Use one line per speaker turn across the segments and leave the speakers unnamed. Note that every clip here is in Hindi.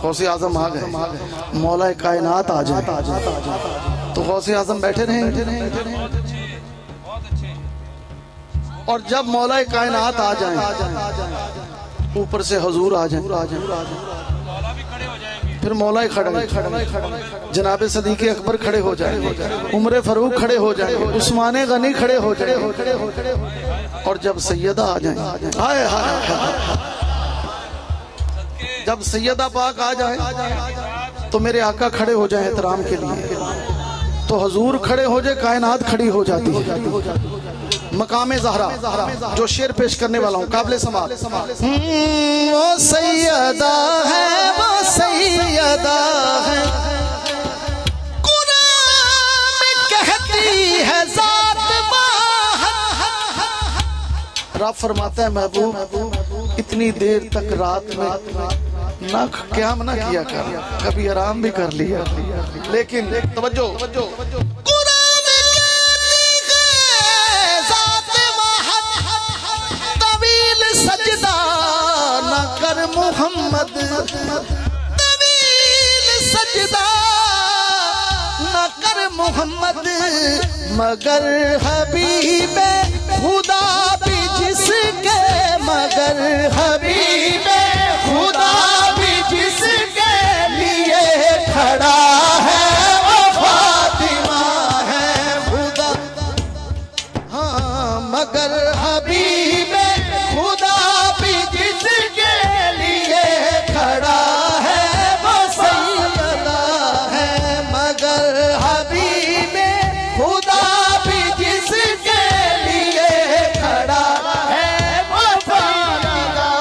गौसे आजम आ गए, मौला कायनात आ जाए तो गौसे आजम बैठे रहे। और जब मौला कायनात आ जाए ऊपर से हुजूर आ जाए, फिर मौला खड़े, जनाब सदीक़ अकबर खड़े हो जाएंगे, उमर फारूक खड़े हो जाएंगे, उस्मान गनी खड़े हो जाएंगे। और जब सैयदा आ जाए, हाय हाय, जब सैयदा पाक आ जाए तो मेरे आका खड़े हो जाए एहतराम के लिए, तो हुजूर खड़े हो जाए, कायनात खड़ी हो जाती है। मकामे ज़हरा जो शेर पेश करने वाला हूँ, काबिले समात। वो सैयदा है, वो सैयदा है, कुरान में कहती है ज़ात रब फरमाता है महबूब इतनी देर तक रात में ना क़याम ना किया कर, कभी आराम भी कर लिया, लेकिन तवज्जो सजदा न कर मोहम्मद, तवील सजदा न कर मोहम्मद, मगर हबीबे खुदा भी जिसके, मगर हबीबे खुदा भी जिसके लिए खड़ा है वो फातिमा है खुदा। हाँ मगर हबीबे खुदा भी जिसके लिए खड़ा है वो सैयदा है, मगर हबीबे खुदा भी जिसके लिए खड़ा है वो सैयदा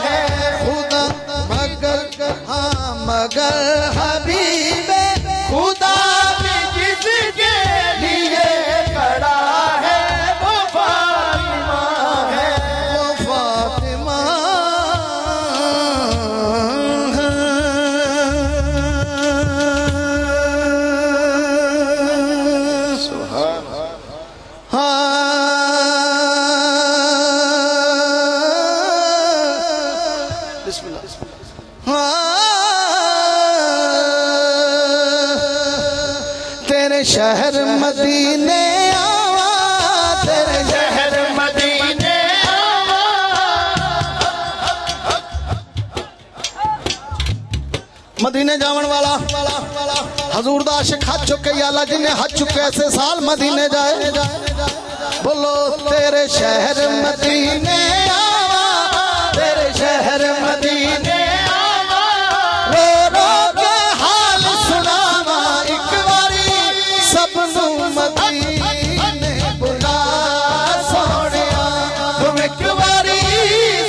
है खुदा। मगर हाँ मगर हबीबे खुदा भी जिसके लिए खड़ा है वो फातिमा है, वो फातिमा सुभान बिस्मिल्लाह। तेरे शहर मदीने आवा, तेरे शहर मदीने आवा, मदीने जावन वाला हजूर दा आशिक हज चुके, याला जिन्हें हज चुके ऐसे साल मदीने जाए। बोलो तेरे शहर मदीने आवा, तेरे शहर मदीने आवा, रो रो के हाल सुनावा एक बारी सबनू मदीने बुला सोनिया, तुम एक बारी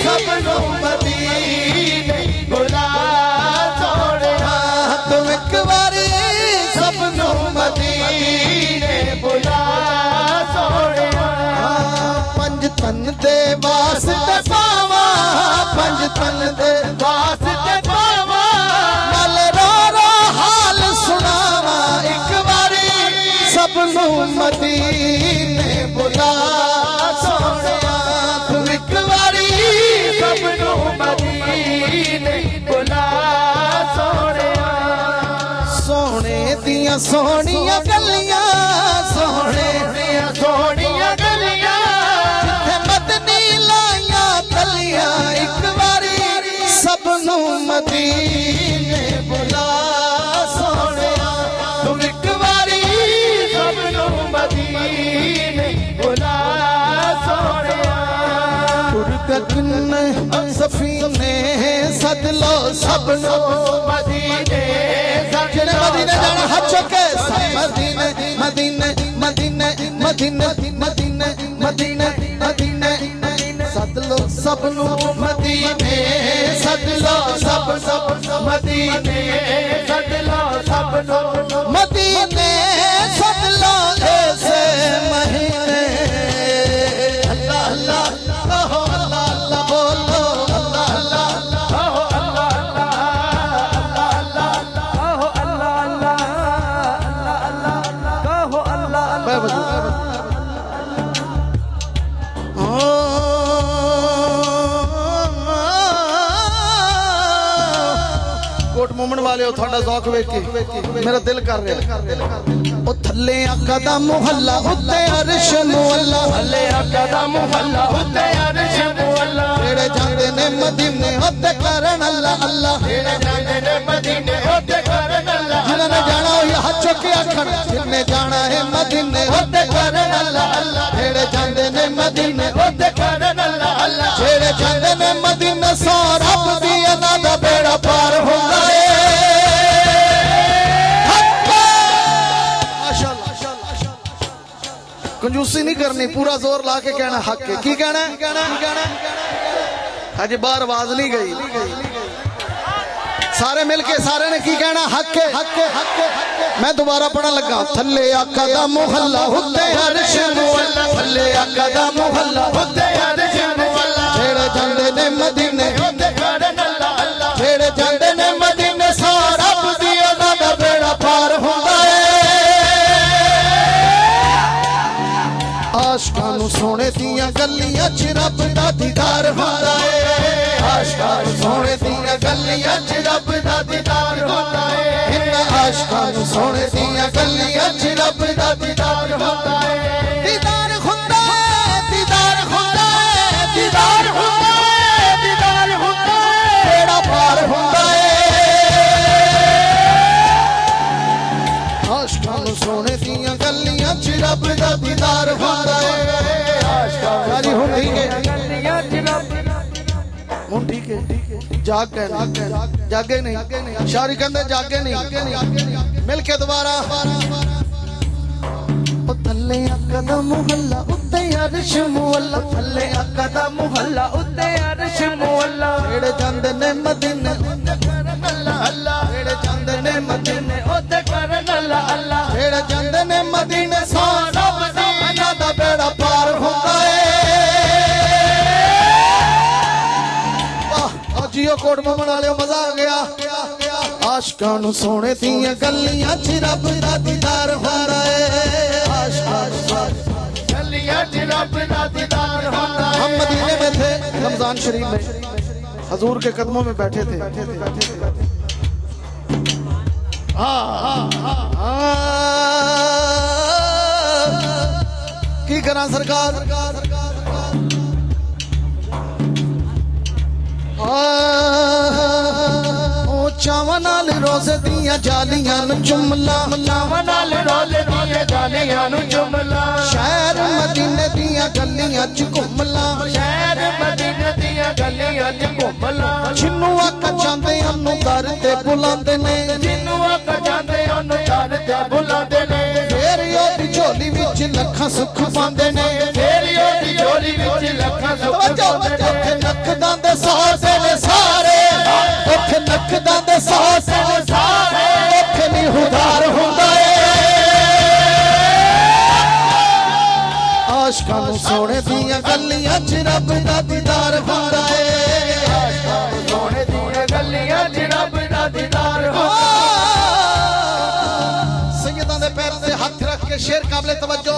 सबनू मदीने बुला सोनिया, तुम एक बारी सबनू मदीने बुला सोनिया। पंज तन दे वास्ते पावा, पंज तन दे वास्ते पावा, नल रो रो हाल सुनावा एक बारी सबनू मदीने बुला सोनिया, तुम एक बारी सबनू मदीने बुला सोनिया। सोने दियां सोहनियां गलियां, सोने दियां सोहनियां गलियां, जिथे मदनी लाइया तलियां एक बारी सबनू मदीने बुला सोनिया, तुम एक बारी सबनू मदीने बुला सोनिया। किन्ने सफीने सद लो सबनू मदीने, जिन्हें मदीने जाना हज चुके मदीने मदीने मदीने मदीने मदीने मदीने मदीने सद लो सबनू मदीने, सद लो सब सब मदीने, सद लो सबनू मदीने, सद लो ऐसे महीने। अल्लाह अल्लाह कहो, अल्लाह अल्लाह बोलो, अल्लाह अल्लाह कहो, अल्लाह अल्लाह कहो, अल्लाह अल्लाह कहो, अल्लाह अल्लाह। कोट मोमन वाले हो थोड़ा ज़ौक वेख के मेरा दिल कर रहा ओ थल्ले आका दा मुहल्ला उत्ते अरश मुअल्ला
थल्ले आका दा मुहल्ला उत्ते अरश मुअल्ला
जेड़े जांदे ने मदीने उत्ते करन अल्लाह अल्लाह
जेड़े जांदे ने मदीने उत्ते करन अल्लाह
जिन्हें जाना हो या हाथ चुक के आखण जिन्हें जाना है मदीने उत्ते करन अल्लाह अल्लाह जेड़े जांदे ने मदीने
उत्ते करन अल्लाह अल्लाह
जेड़े जांदे ने मदीने सो रब दी अदा दा बेड़ा पार हुंदा है कंजूसी नहीं करनी पूरा जोर ला के कहना हक है की कहना है अज बाहर आवाज नहीं गई सारे मिलके सारे ने की कहना हक है मैं दोबारा पढ़न लगा थल्ले आका दा मुहल्ला उत्ते अरश मुअल्ला थल्ले आका दा मुहल्ला
उत्ते अरश मुअल्ला
जेड़े जांदे ने मदीने
उत्ते करन अल्लाह अल्लाह
जेड़े जांदे ने मदीने सारा दी अदा दा बेड़ा पार हुंदा है आशिकां नूं सोने दियां गल्लियां च रब दा दीदार हुंदा है आशिकां नूं सोने दियां गल्लियां च रब दा दीदार हुंदा है इन्हां आशिकां नूं सोने दियां गल्लियां च रब दा दीदार हुंदा है दीदार हुंदा है दीदार हुंदा है दीदार हुंदा है दीदार हुंदा है बेड़ा पार हुंदा है आशिकां नूं सोने दियां गल्लियां च रब दा दीदार हुंदा है जी हुण ठीक है हुण ठीक है जाग गए जागे नहीं शारी कहंदे जागे नहीं मिल के दोबारा ओ थल्ले आका दा मुहल्ला उत्ते अरश मुअल्ला थल्ले आका दा मुहल्ला उत्ते अरश मुअल्ला जेड़े जांदे ने मदीने उत्ते करन अल्लाह अल्लाह जेड़े जांदे ने मदीने उत्ते करन अल्लाह अल्लाह जेड़े जांदे ने मदीने सो रब दी अदा दा बेड़ा पार हुंदा है जियो कोट मोमन वाले मजा आ गया आशिकां नूं सोने दियां गल्लियां च रब दा दीदार हुंदा है आशिकां
गल्लियां च रब दा दीदार हुंदा है
हम मदीने में थे रमजान शरीफ में हजूर के कदमों में बैठे थे की करा सरकार चावां नाल रोज़े दियां जालियां नूं चुमला
चावां नाल रोज़े दियां जालियां नूं चुमला
शहर मदीने दियां गलियां च घुमला
शहर मदीने दियां गलियां च घुमला
जिन्नू आका चांदे ओनू दर ते बुलांदे ने
जिन्नू आका चांदे ओनू दर ते बुलांदे ने
फेर ओदी झोली विच लखां सुख पांदे ने
फेर ओदी झोली विच लखां सुख पांदे ने
नकदां दे सासे ने सारे उत्थे नकदां दे सासे ने सारे उत्थे नी हुदार हुंदा है आशिकां नूं सोने दियां गल्लियां च रब दा दीदार हुंदा है
आशिकां नूं सोने दियां गल्लियां च रब दा दीदार हुंदा है
सैयदां दे पैर ते हथ रख के शेर काबिल तवज्जो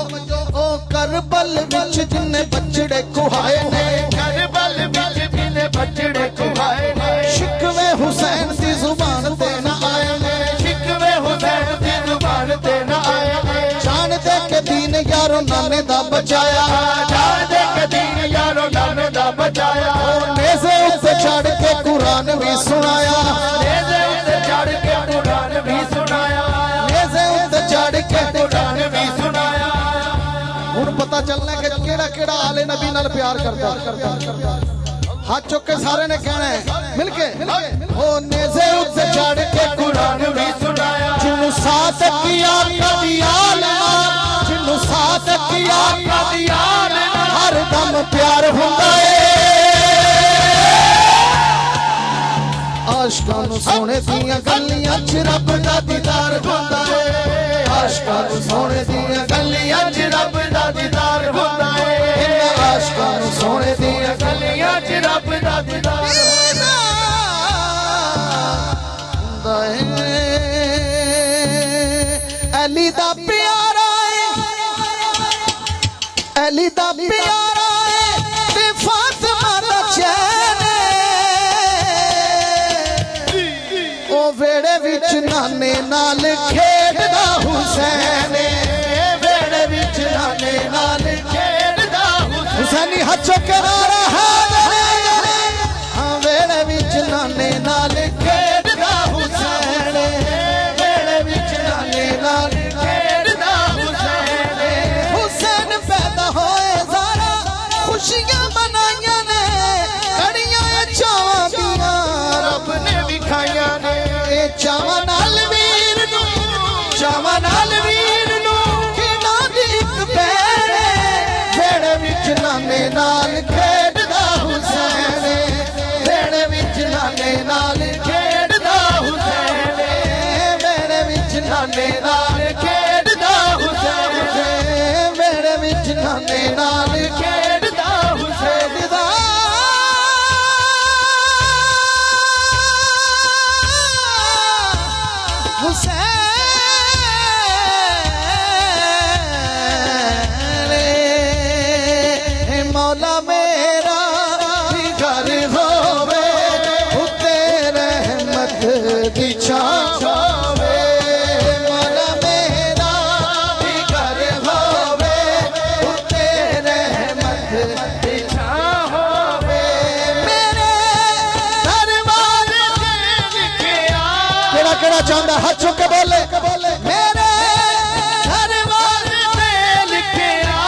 ओ करबल विच जिन्ने बछड़े कुहाए ने
करबल विच जिन्ने बछड़े कुहाए ने
शिकवे हुसैन दी जुबान ते ना आए ने
शिकवे हुसैन दी जुबान ते ना आए ने
जान दे के दीन यारो नाने दा बचाया
जान दे के दीन यारो नाने दा बचाया
नेज़े उत्ते चढ़ के कुरान भी सुनाया
नेज़े उत्ते चढ़ के कुरान भी सुनाया
नेज़े उत्ते चढ़ के
कुरान भी सुनाया
हुण पता चलना कि केड़ा केड़ा आले नबी नाल प्यार करदा हाथ चुक के सारे ने कहना है मिलके ओ नेज़े उत्ते चढ़ के
कुरान भी सुनाया
जिन्नू साथ किया कदियाल जिन्नू साथ किया
कदियाल
हर दम प्यार हुंदा है आशिकां नूं सोने दियां गल्लियां च रब दा दीदार हुंदा है आशिकां नूं सोने दियां गल्लियां च रब दा दीदार हुंदा है आशिकां नूं सोने दियां
गलियां च रब दा दीदार
हुंदा है अली दा प्यारा है अली दा प्यारा है ते फातिमा दा चैन ओ वेड़े विच नाने नाल खेडदा हुसैन वेड़े विच नाने नाल खेडदा हुसैनी हाथ चुक के नारा हैदर हाँ वेड़े विच नाने नाल खेडदा हुसैन वेड़े विच नाने नाल खेडदा हुसैन हुसैन पैदा होए ज़ारा खुशियां मनाइयां ने कड़ियां चावां दियां रब ने विखाइयां ने चावां नाल वीर नूं चावां नाल वीर नूं खिड़ा दी इक पैरे वेड़े विच नाने नाल खेडदा हुसैन वेड़े विच नाने नाल खेडदा हुसैन वेड़े विच नाने नाल खेडदा हुसैन वेड़े विच नाने नाल खेडदा हुसैन दा मौला मेरा भी घर होवे उते रहमत दी छाव होवे मौला मेरा भी घर होवे उते रहमत दी छाव होवे मेरे दरबार ते लिखिया केड़ा केड़ा चांदा हाथ चुक के बोले मेरे दरबार ते लिखिया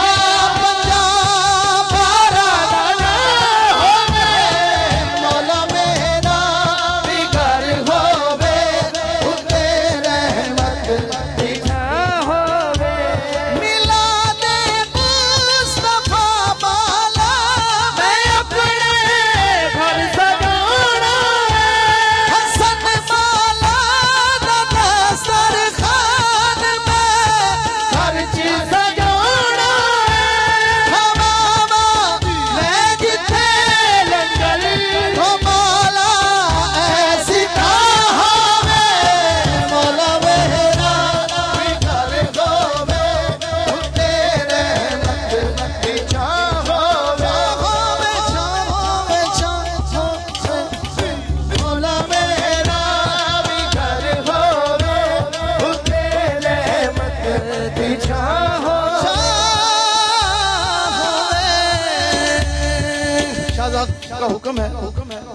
का हुक्म है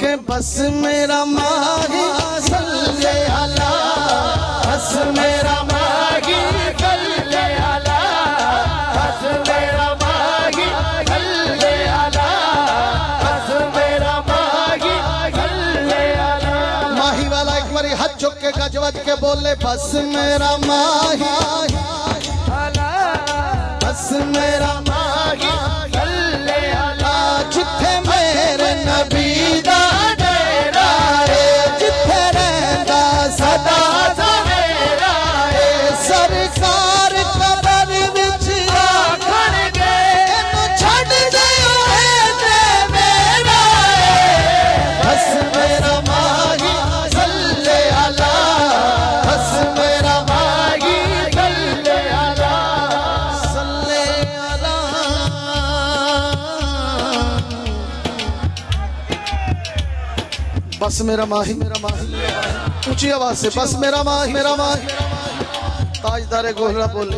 कि बस मेरा माही सल्ले अला बस मेरा माही सल्ले अला बस मेरा माही सल्ले अला बस मेरा माही सल्ले अला माही वाला एक बारी हाथ चुक के गजवज के बोले बस मेरा माही बस मेरा माही सल्ले अला जिथे मेरे नबी दा डेरा है जिथे रहंदा सदा सवेरा है सरकार कबर विच आखणगे इनू छड्ड दिओ ते मेरा है बस मेरा माही सल्ले अला बस मेरा माही सल्ले अला सल्ले अला बस मेरा माही ऊंची आवाज से बस मेरा माही ताजदारे गोहरा बोले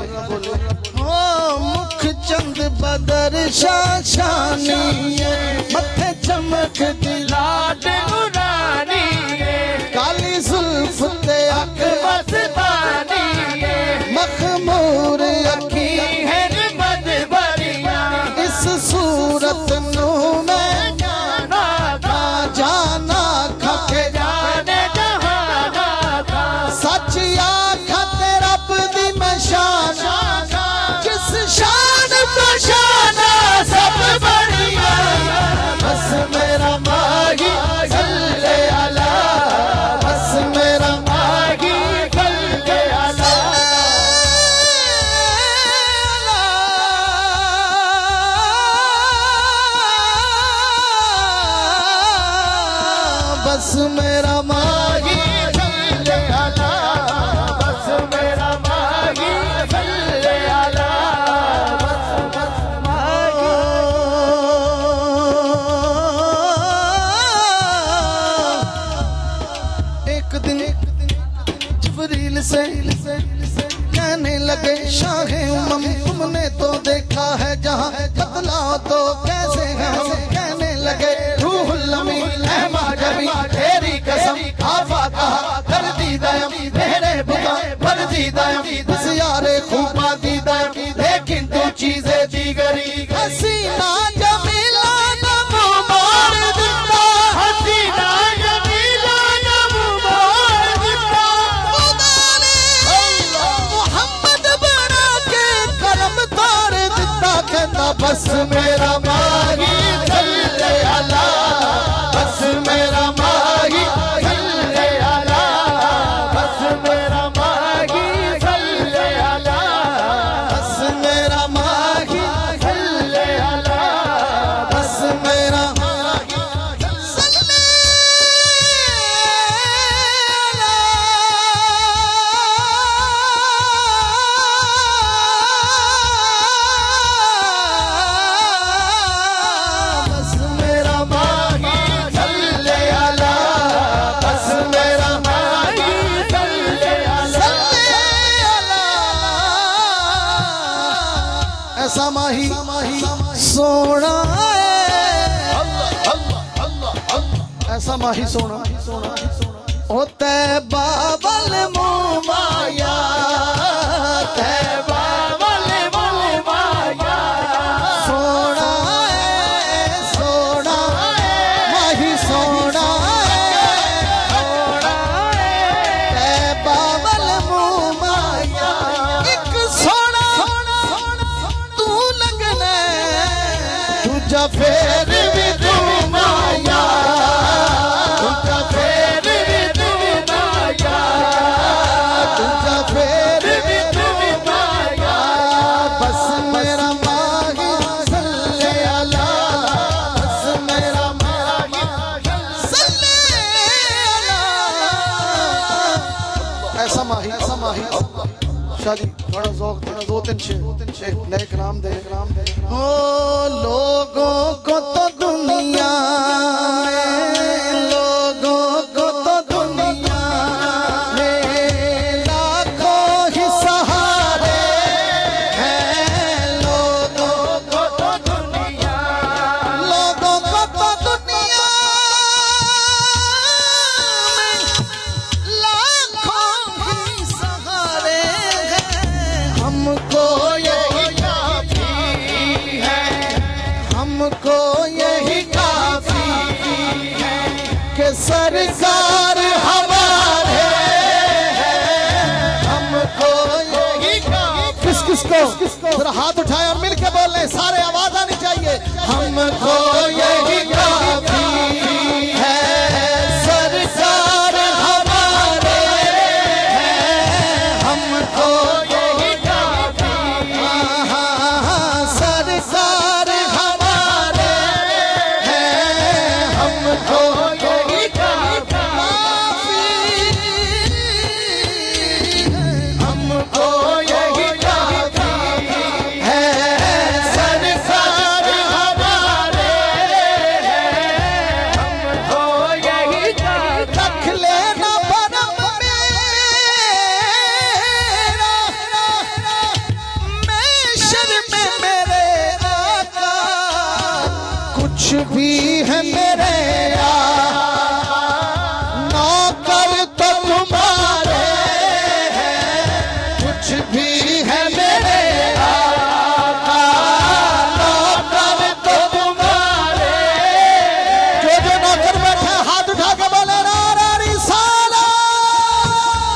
हो मुख चंद बदर शाशानी मथे चमक दिलाट उड़ानी काली जुल्फ ते अख मस्तानी मखमूर अखी है बदबरिया इस सूरत नू मैं जाना खके जाने जहाना सच आखा ते रब दी मैं शान जिस शान को शाना सब बढ़िया बस मेरा माही सल्ले अला बस मेरा जिब्रील से कहने लगे शाहे उमम तुमने तो देखा है जहाँ बतलाओ तो कैसे है कहने लगे रूहुल अमीन ऐ माजबी तेरी कसम आफा कहा कर दी दयम मेरे बुता पर दी दयम यारे खूबा दी दयम लेकिन तू चीजें दीगरी हसीना जमीला नम मार दिता
हसीना जमीला नम मार दिता
खुदा ने मोहम्मद बना के करम तार दिता कहता बस मेरा माही सल्ले अला बस मेरा माही
सल्ले अला बस मेरा माही सल्ले अला
बस मेरा माही
सल्ले अला
बस मेरा सल्ले अला बस मेरा माही
सल्ले अला बस मेरा माही सल्ले अला
ऐसा माही सोना ऐसा माही सोना ओ तैबा वल मुमाया तैबा
बावल मुमाया
सोना सोना माही सोना तैबा वल मुमाया एक सोना तू लगना तुझा फेर भी तू माया तुझा फेर भी तू
माया
तुझा फेर भी
तू माया
बस मेरा माही सल्ले अला बस मेरा माही सल्ले अला ऐसा माही शादी बड़ा ज़ौक़ दे दो तीन शेर एक नए कलाम दे ओ लोगों को तो दुनिया में लोगों को तो दुनिया में लाखों ही सहारे हैं लोगों
को तो दुनिया
लोगों को तो दुनिया में लाखों ही सहारे हैं हमको यही
काफी है
हमको यही काफी है कि सरकार हमारे हैं हमको यही किस किसको जरा हाथ उठाए और मिलके बोल रहे सारे आवाज आनी चाहिए हमको यही काफी है सरकार हमारे हैं हमको
यही काफी
सरकार हमारे हैं हमको
यही काफी
हमको
यही काफी
है
सरकार हमारे हैं हमको यही काफी
रख लेना बरम मैं शर में मेरे आका कुछ भी है मेरे आका नौकर तो तुम्हारे हैं कुछ भी है मेरे आका नौकर तो तुम्हारे जो नौकर बैठे हाथ उठा के बोले नारा रिसाला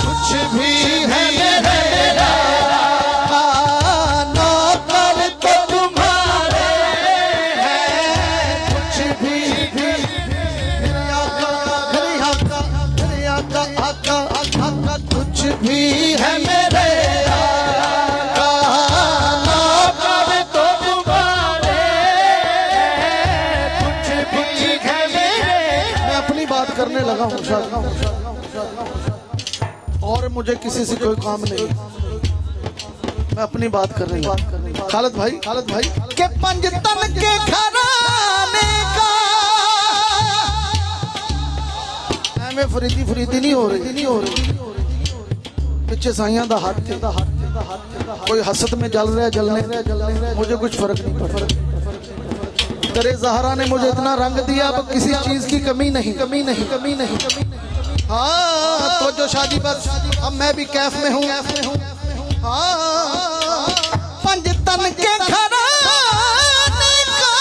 कुछ भी है मेरे आका नौकर तो तुम्हारे हैं कुछ भी मेरे आका कुछ भी है मेरे आका नौकर तो तुम्हारे
कुछ भी है मेरे
मैं अपनी बात करने लगा हूँ और मुझे किसी से कोई काम नहीं मैं अपनी बात कर रही हूँ खालिद भाई के पंजतन के घराने का मैं फरीदी नहीं हो रही पिछे साइयां दा हाथ थे, कोई हसद में जल रहा है, जलने मुझे कुछ फर्क नहीं पड़ता। दरे ज़हरा ने मुझे इतना रंग दिया, अब किसी चीज की कमी नहीं। हाँ तो जो शादी बस, अब मैं भी कैफ में हूँ। हाँ पंज तन के घराने का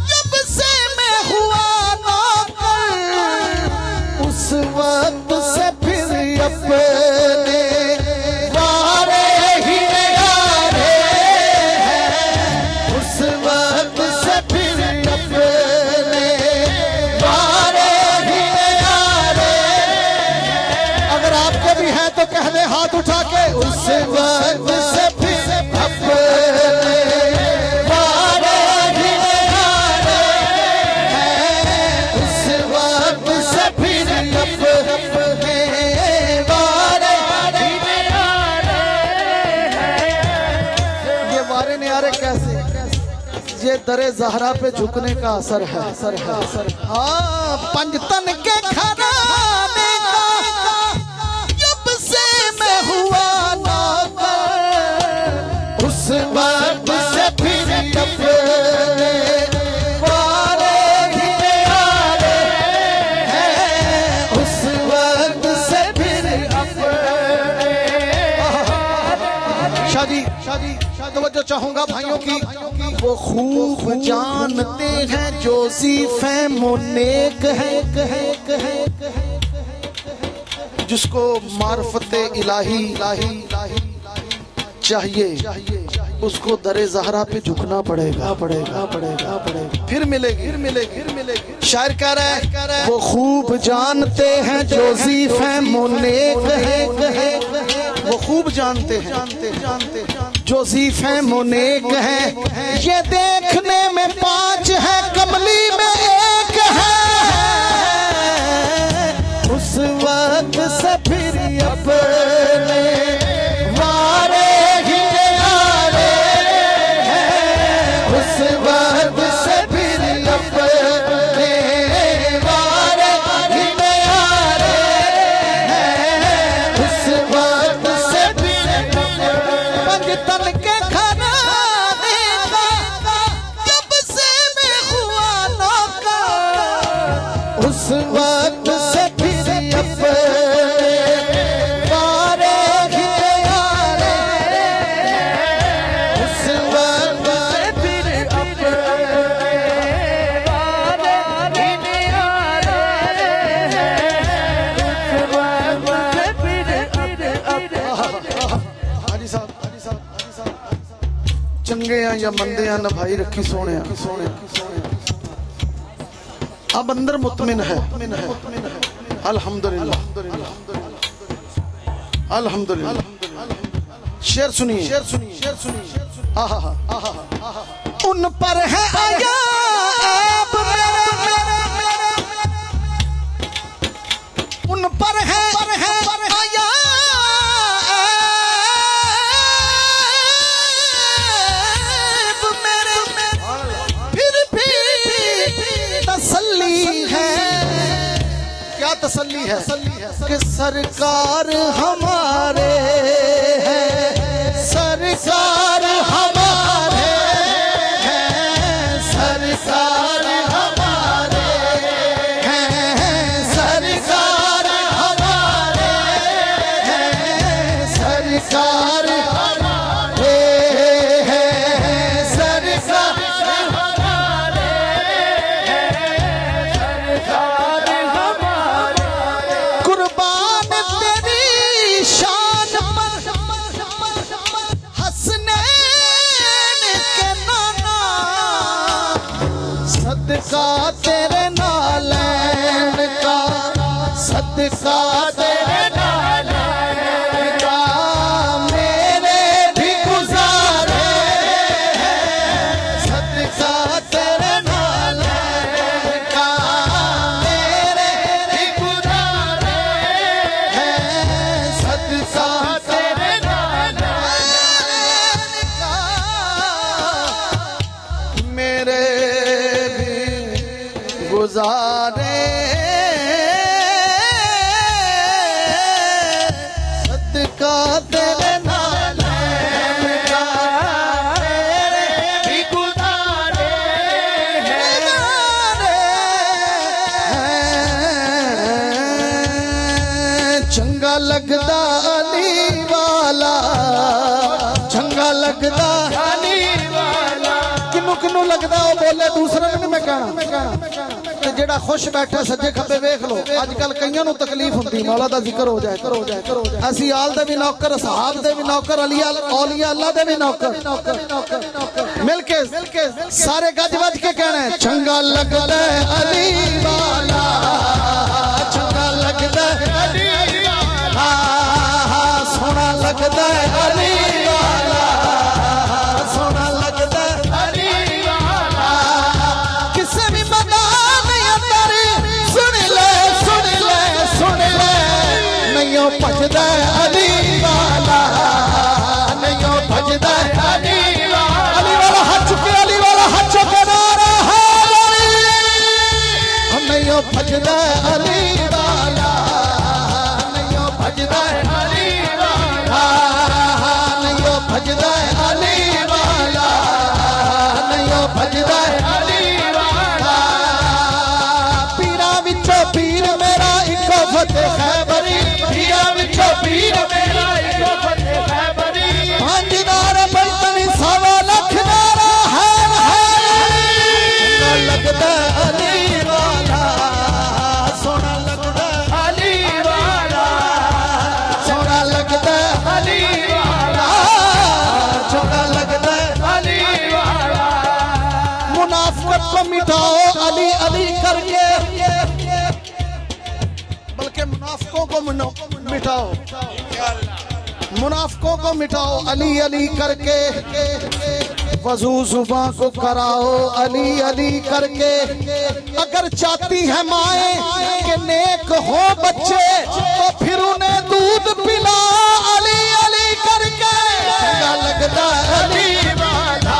जब से मैं हुआ नौकर, उस वक्त से फिर अपने वारे ही यारे हैं, उस वक्त से फिर अपने वारे ही यारे। अगर आपके भी हैं तो कह दे हाथ उठा के, उस वक्त से फिर अपने वारे ही यारे हैं, उस वक्त से फिर अपने वारे ही यारे हैं। ये वारे न्यारे कैसे? ये दरे ज़हरा पे झुकने का असर है। हाँ पंज तन के घराने का जब से मैं हुआ नौकर, उस वक्त से फिर अपने वारे ही यारे हैं, उस वक्त से फिर अपने। शादी तवज्जो चाहूंगा भाइयों की। वो खूब जानते हैं जो ज़ीफ़े मुनेक है, जिसको मार्फते इलाही चाहिए, उसको दरे ज़हरा पे झुकना पड़ेगा। फिर मिलेगी। शायर कह रहा है वो खूब जानते हैं जो ज़ीफ़े मुनेक है, वो खूब जानते हैं जो ज़ीफ़े मुनेक है। ये देखने में 5 है, कमली में 1 है, उस वक्त से फिर अपने वारे ही यारे हैं, उस वक्त से फिर अपने वारे ही यारे हैं, उस वक्त से फिर पंज तन के घराने का जब से मैं हुआ नौकर, उस वक्त से फिर अपने वारे ही यारे हैं, उस वक्त से फिर अपने वारे ही यारे हैं, उस वक्त से फिर अपने। हाजी साहब चंगे या मंदे न भाई रखी सोने। अब अंदर मुतमिन है। अल्हम्दुलिल्लाह। शेर सुनिए। उन पर है अयाब मेरे, उन पर है अयाब मेरे, फिर भी तसल्ली है। क्या तसल्ली है? कि सरकार हमारे हैं, सरकार हमारे हैं, सरकार हमारे हैं, सरकार हमारे हैं, सरकार हमारे हैं, सरकार हमारे हैं, सरकार हमारे। कुर्बान तेरी शान पर हसनैन के नाना, सदका तेरे नालैन का, सदका तेरे नालैन का मेरे भी गुजारे हैं, सदका तेरे नालैन का मेरे भी गुजारे हैं, सदका तेरे नालैन का मेरे भी गुजारे, खुदा तेरे नाल
भी गुजारे
चंगा लगदा अली वाला चंगा लगदा
अली वाला
किनू किनू लगदा वो बोले दूसरे ने मैं कहना ते जेड़ा खुश बैठा सज्जे खब्बे वेख लो अजकल कईयां नू तकलीफ हुंदी मौला दा जिक्र हो जाए असी आल दे भी नौकर सहाब दे भी नौकर औलिया अल्लाह दे भी नौकर मिलके सारे गज वज के कहना है चंगा लगदा अली वाला चंगा लगदा
अली वाला
सोना लगदा अली वाला सोना लगदा
अली वाला
किसे भी मैदान अंदर सुन ले नहीं भजदा अली वाला नहीं भजदा
अली वाला
अली वाला हाथ चुके नारा है नहीं भजदा अली वाला नहीं भजदा
अली वाला
नहीं भजदा अली वाला नहीं भजदा
अली वाला
पीरा विचों पीर मेरा इको फतेह खैबरी
पीरा विचों पीर मेरा इको फतेह खैबरी
पंज नारे पैंतनी सवा लख नारा है लगदा अली वाला सोना लगदा
अली वाला
सोना लगदा
अली वाला
सोना लगदा
अली वाला
मुनाफिक को मिटाओ अली अली करके बल्कि मुनाफिकों को मिटाओ मुनाफिकों को मिटाओ अली अली करके वजू जुबां को कराओ अली अली करके अगर चाहती है माए कि नेक हो बच्चे तो फिर उन्हें दूध पिलाओ अली अली करके चंगा लगदा अली
वाला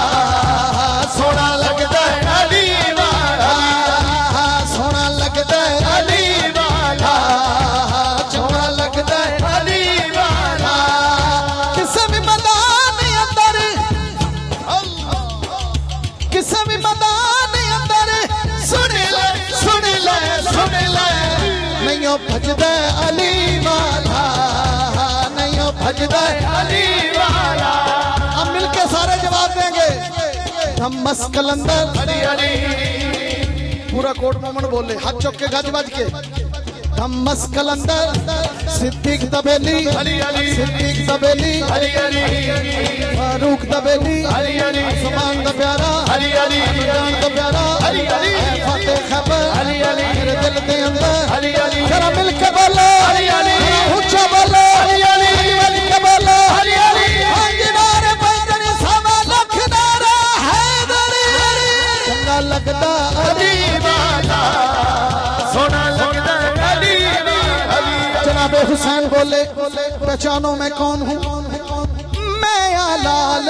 सोना लगदा
अली वाला
सोना लगदा
अली वाला
चंगा लगदा
अली वाला
किसे भी मैदान अंदर किसे भी मैदान अंदर सुन ले नहीं भजदा अली वाला नहीं भजदा
अली वाला
अब मिलके सारे जवाब देंगे हम मस्कलंदर
अली अली
पूरा कोट मोमन बोले हाथ चौक के गज बज के हम मस्कलंदर सिद्दीक दबेली
अली अली
सिद्दीक दबेली
अली अली
फारूक दबेली
अली अली
उस्मान दा प्यारा
अली अली
जान दा प्यारा
अली अली
फतेह खबर
अली अली
मेरे दिल दे अंदर
अली अली
जरा मिल के बोलो
अली अली
ऊंचा बोलो
अली अली
मिल के बोलो
अली अली
नारे पैंतनी सवा लख नारा हैदरी चंगा लगदा
अली वाला सोना लगदा अली अली
जनाबे हुसैन बोले पहचानो मैं कौन हूँ मैं लाल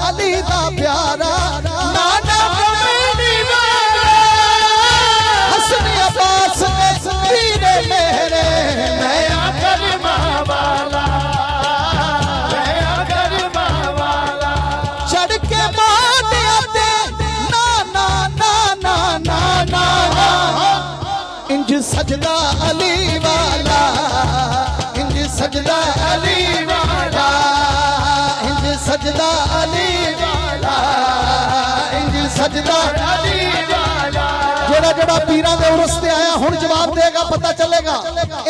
अली दा प्यारा
नाना कमली वाला
हसन अब्बास वीरे मेरे मैं
कलमा वाला कलमा वाला
चढ़ के माने आते ना ना ना ना ना ना इंज सजदा अली वाला इंज सजदा
अली वाला
इंज सजदा अली वाला इंज सजदा
अली वाला
जेड़ा जेड़ा पीरां दे उरस ते आया हुण जवाब देगा पता चलेगा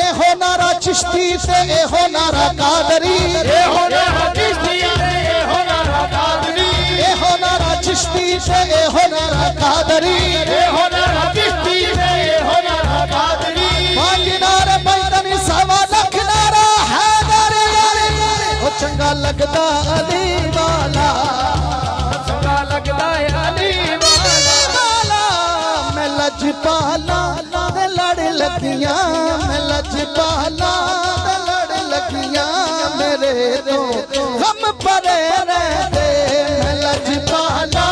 ए हो नारा चिश्ती ते ए हो नारा कादरी
ये होना चिश्ती ये होना कादरी
ए हो नारा चिश्ती ते ए हो नारा कादरी
ये होना चिश्ती ये होना कादरी
पांच नारे पैंतनी सवा लख नारा हैदरी ओ चंगा लगदा अली वाला
चंगा लगदा है अली वाला
मैं लजपाला दे लड़ लगियां मैं लजपाला दे लड़ लगियां मेरे तो गम परे रहते मैं लजपाला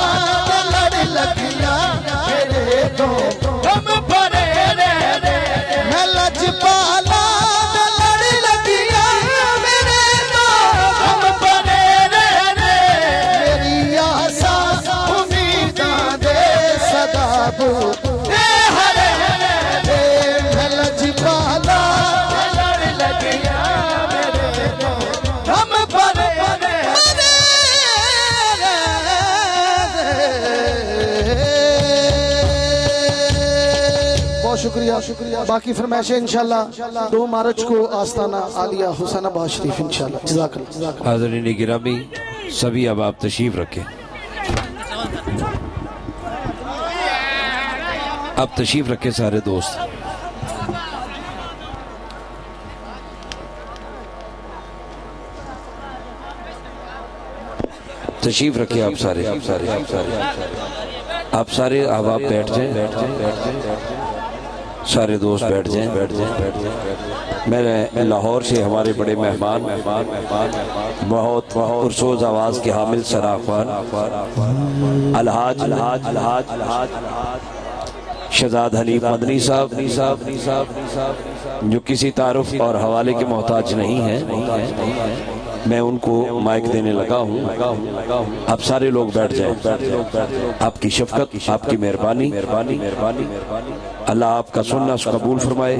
दे लड़ लगियां मेरे तो
हम परे रे
मैं लजपाला दे लड़ लगियां मेरे तो शुक्रिया। बाकी फरमाइशें इंशाल्लाह 2 मार्च को आस्ताना आलिया हुसैनाबाद शरीफ इंशाल्लाह। जज़ाकल्लाह।
हाज़रीन गिरामी सभी अब आप तशरीफ रखें, अब तशरीफ रखें सारे दोस्त। तशरीफ रखिए आप सारे अब आप बैठ जाएं, सारे दोस्त बैठ जाएं। मैं लाहौर से हमारे बड़े मेहमान बहुत पुरसोज आवाज़ के हामिल सराफ़ान अलहाज शहजाद हनीफ मदनी साहब जो किसी तारुफ और हवाले के मोहताज नहीं है, मैं उनको माइक देने लगा हूँ। आप सारे लोग बैठ जाएं। आपकी शफकत, आपकी मेहरबानी, अल्लाह आपका सुनना कबूल फरमाए,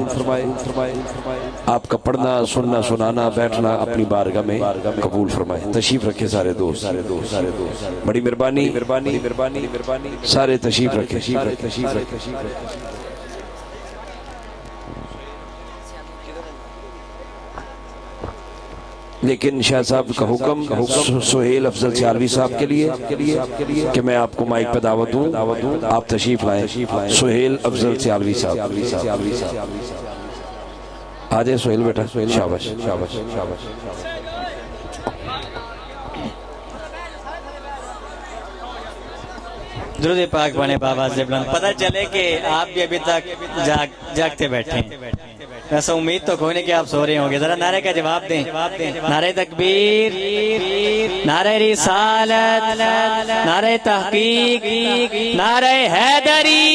आपका पढ़ना, सुनना, सुनाना, बैठना अपनी बारगाह में कबूल फरमाए। तशरीफ रखे सारे दोस्त, बड़ी मेहरबानी, सारे तशरीफ रखे। लेकिन शाह साहब का हुक्म सुहेल अफजल सियालवी साहब के लिए कि मैं आपको माइक पे दावत दूं, आप तशरीफ लाएं। सुहेल अफजल सियालवी साहब आ जाए। सुहेल बेटा, शाबाश।
दुरूद पाक पढ़े बाबा से बुलंद। पता चले कि आप भी अभी तक जागते बैठे हैं। वैसे उम्मीद तो कोई नहीं कि आप सो रहे होंगे। जरा नारे का जवाब दें। नारे तकबीर, नारे रिसालत, नारे तहकीक, नारे हैदरी।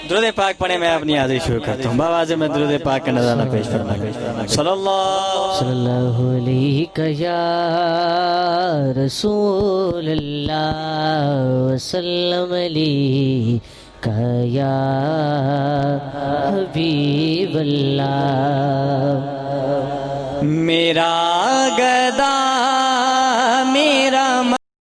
दुरूद पाक पढ़े मैं अपनी हाजिरी शुरू करता हूँ। बाबा से मैं दुरूद पाक का नज़ारा पेश फरमाऊंगा। सल्लल्लाहु अलैहि या रसूल अल्लाह वसल्लम अलैका या हबीब अल्लाह। मेरा गदा